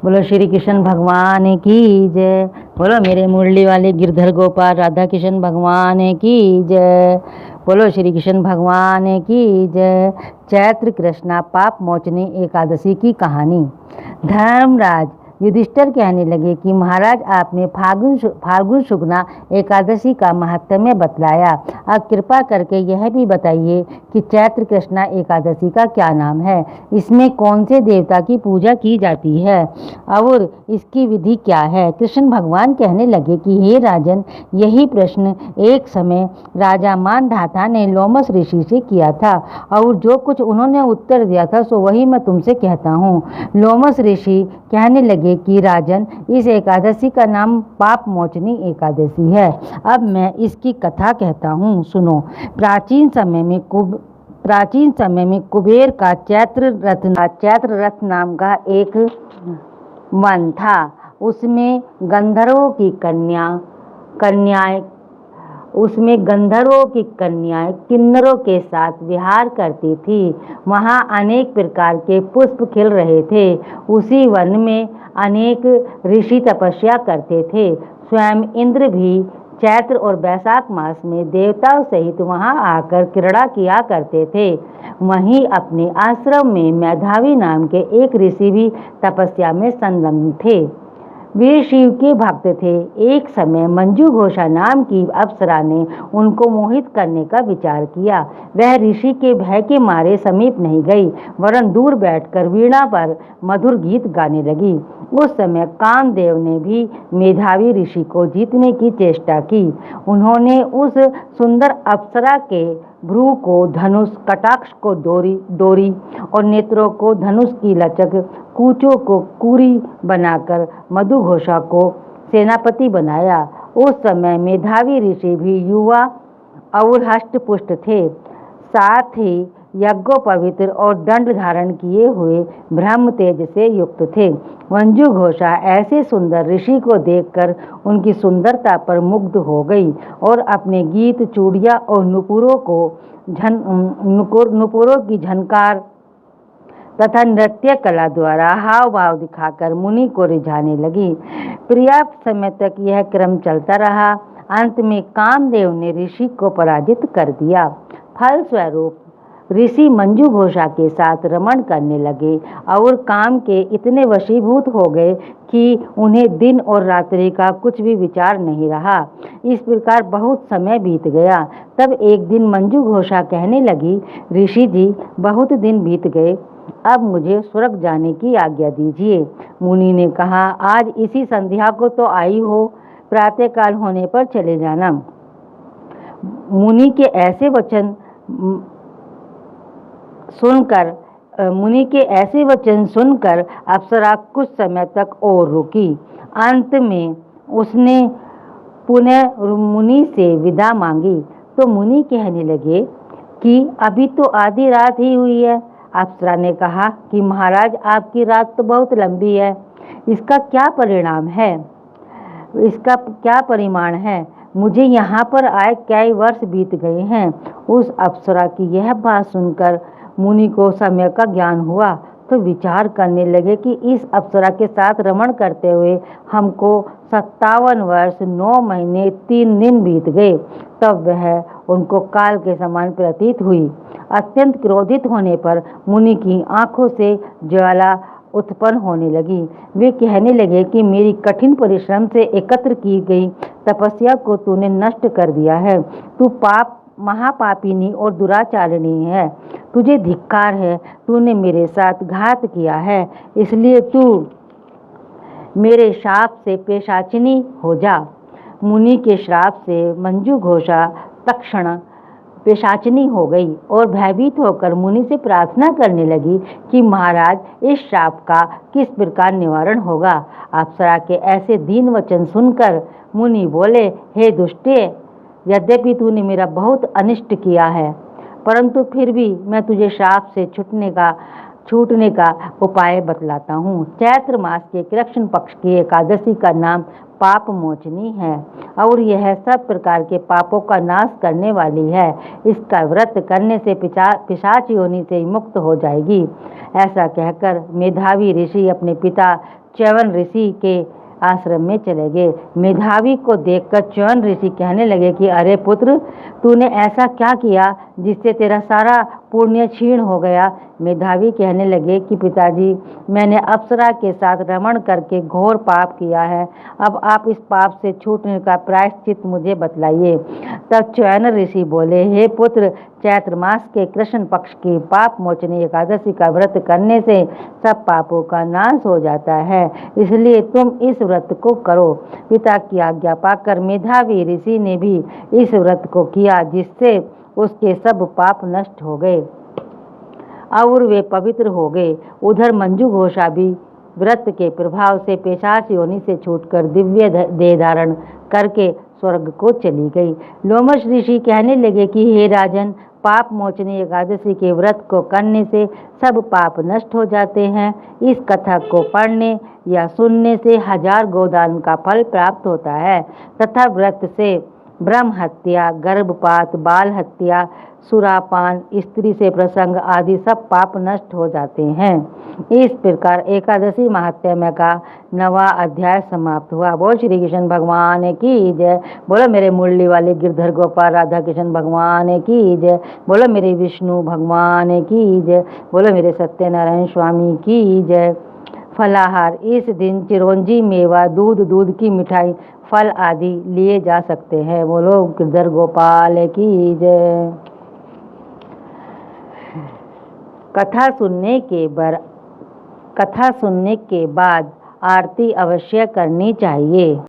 बोलो श्री कृष्ण भगवान की जय। बोलो मेरे मुरली वाले गिरधर गोपाल राधा कृष्ण भगवान की जय। बोलो श्री कृष्ण भगवान की जय। चैत्र कृष्णा पाप मोचनी एकादशी की कहानी। धर्मराज युधिष्ठिर कहने लगे कि महाराज आपने फाल्गुन शुक्ला एकादशी का महत्म्य बतलाया, अब कृपा करके यह भी बताइए कि चैत्र कृष्णा एकादशी का क्या नाम है, इसमें कौन से देवता की पूजा की जाती है और इसकी विधि क्या है। कृष्ण भगवान कहने लगे कि हे राजन, यही प्रश्न एक समय राजा मानधाता ने लोमस ऋषि से किया था और जो कुछ उन्होंने उत्तर दिया था सो वही मैं तुमसे कहता हूँ। लोमस ऋषि कहने लगे कि राजन, इस एकादशी का नाम पाप मोचनी एकादशी है। अब मैं इसकी कथा कहता हूँ, सुनो। प्राचीन समय में कुबेर का चैत्र रथ नाम का एक वन था। उसमें गंधर्वों की कन्याएं किन्नरों के साथ विहार करती थी। वहाँ अनेक प्रकार के पुष्प खिल रहे थे। उसी वन में अनेक ऋषि तपस्या करते थे। स्वयं इंद्र भी चैत्र और वैशाख मास में देवताओं सहित वहां आकर क्रीड़ा किया करते थे। वहीं अपने आश्रम में मेधावी नाम के एक ऋषि भी तपस्या में संलग्न थे। वे शिव के भक्त थे। एक समय मंजू घोषा नाम की अप्सरा ने उनको मोहित करने का विचार किया। वह ऋषि के भय के मारे समीप नहीं गई, वरन दूर बैठकर वीणा पर मधुर गीत गाने लगी। उस समय कामदेव ने भी मेधावी ऋषि को जीतने की चेष्टा की। उन्होंने उस सुंदर अप्सरा के भ्रू को धनुष, कटाक्ष को डोरी और नेत्रों को धनुष की लचक, कूचों को कुरी बनाकर मधुघोषा को सेनापति बनाया। उस समय मेधावी ऋषि भी युवा और हष्टपुष्ट थे, साथ ही यज्ञोपवीत और दंड धारण किए हुए ब्रह्म तेज से युक्त थे। मंजू घोषा ऐसे सुंदर ऋषि को देखकर उनकी सुंदरता पर मुग्ध हो गई और अपने गीत, चूड़िया और नुपुरों की झनकार तथा नृत्य कला द्वारा हाव भाव दिखाकर मुनि को रिझाने लगी। पर्याप्त समय तक यह क्रम चलता रहा। अंत में कामदेव ने ऋषि को पराजित कर दिया। फलस्वरूप ऋषि मंजू घोषा के साथ रमण करने लगे और काम के इतने वशीभूत हो गए कि उन्हें दिन और रात्रि का कुछ भी विचार नहीं रहा। इस प्रकार बहुत समय बीत गया। तब एक दिन मंजू घोषा कहने लगी, ऋषि जी, बहुत दिन बीत गए, अब मुझे स्वर्ग जाने की आज्ञा दीजिए। मुनि ने कहा, आज इसी संध्या को तो आई हो, प्रातःकाल होने पर चले जाना। मुनि के ऐसे वचन सुनकर अप्सरा कुछ समय तक और रुकी। अंत में उसने पुनः मुनि से विदा मांगी तो मुनि कहने लगे कि अभी तो आधी रात ही हुई है। अप्सरा ने कहा कि महाराज, आपकी रात तो बहुत लंबी है, इसका क्या परिमाण है। मुझे यहाँ पर आए कई वर्ष बीत गए हैं। उस अप्सरा की यह बात सुनकर मुनि को समय का ज्ञान हुआ तो विचार करने लगे कि इस अप्सरा के साथ रमण करते हुए हमको 57 वर्ष 9 महीने 3 दिन बीत गए। तब वह उनको काल के समान प्रतीत हुई। अत्यंत क्रोधित होने पर मुनि की आंखों से ज्वाला उत्पन्न होने लगी। वे कहने लगे कि मेरी कठिन परिश्रम से एकत्र की गई तपस्या को तूने नष्ट कर दिया है। तू महापापिनी और दुराचारिणी है। तुझे धिक्कार है, तूने मेरे साथ घात किया है, इसलिए तू मेरे श्राप से पेशाचिनी हो जा। मुनि के श्राप से मंजू घोषा तत्क्षण पेशाचिनी हो गई और भयभीत होकर मुनि से प्रार्थना करने लगी कि महाराज, इस श्राप का किस प्रकार निवारण होगा। अप्सरा के ऐसे दीन वचन सुनकर मुनि बोले, हे दुष्टे, यद्यपि तूने मेरा बहुत अनिष्ट किया है, परंतु फिर भी मैं तुझे श्राप से छूटने का उपाय बतलाता हूँ। चैत्र मास के कृष्ण पक्ष की एकादशी का नाम पाप मोचनी है और यह सब प्रकार के पापों का नाश करने वाली है। इसका व्रत करने से पिशाच योनि से मुक्त हो जाएगी। ऐसा कहकर मेधावी ऋषि अपने पिता च्यवन ऋषि के आश्रम में चले गए। मेधावी को देखकर च्यवन ऋषि कहने लगे कि अरे पुत्र, तूने ऐसा क्या किया जिससे तेरा सारा पुण्य क्षीण हो गया। मेधावी कहने लगे कि पिताजी, मैंने अप्सरा के साथ रमण करके घोर पाप किया है। अब आप इस पाप से छूटने का प्रायश्चित मुझे बतलाइए। तब च्यवन ऋषि बोले, हे पुत्र, चैत्र मास के कृष्ण पक्ष की पाप मोचनी एकादशी का व्रत करने से सब पापों का नाश हो जाता है, इसलिए तुम इस व्रत को करो। पिता की आज्ञा पाकर मेधावी ऋषि ने भी इस व्रत को किया, जिससे उसके सब पाप नष्ट हो गए और वे पवित्र हो गए। उधर मंजू घोषा भी व्रत के प्रभाव से पेशाच योनि से छूटकर दिव्य देह धारण करके स्वर्ग को चली गई। लोमश ऋषि कहने लगे कि हे राजन, पाप मोचनी एकादशी के व्रत को करने से सब पाप नष्ट हो जाते हैं। इस कथा को पढ़ने या सुनने से 1000 गोदान का फल प्राप्त होता है तथा व्रत से ब्रह्म हत्या, गर्भपात, बाल हत्या, सुरापान, स्त्री से प्रसंग आदि सब पाप नष्ट हो जाते हैं। इस प्रकार एकादशी महात्म्य का 9वां अध्याय समाप्त हुआ। बोल श्री कृष्ण भगवान की जय। बोलो मेरे मुरली वाले गिरधर गोपाल राधा कृष्ण भगवान की जय। बोलो मेरे विष्णु भगवान की जय। बोलो मेरे सत्यनारायण स्वामी की जय। फलाहार, इस दिन चिरौंजी, मेवा, दूध की मिठाई, फल आदि लिए जा सकते हैं। बोलो गिरधर गोपाल की जय। कथा सुनने के बाद आरती अवश्य करनी चाहिए।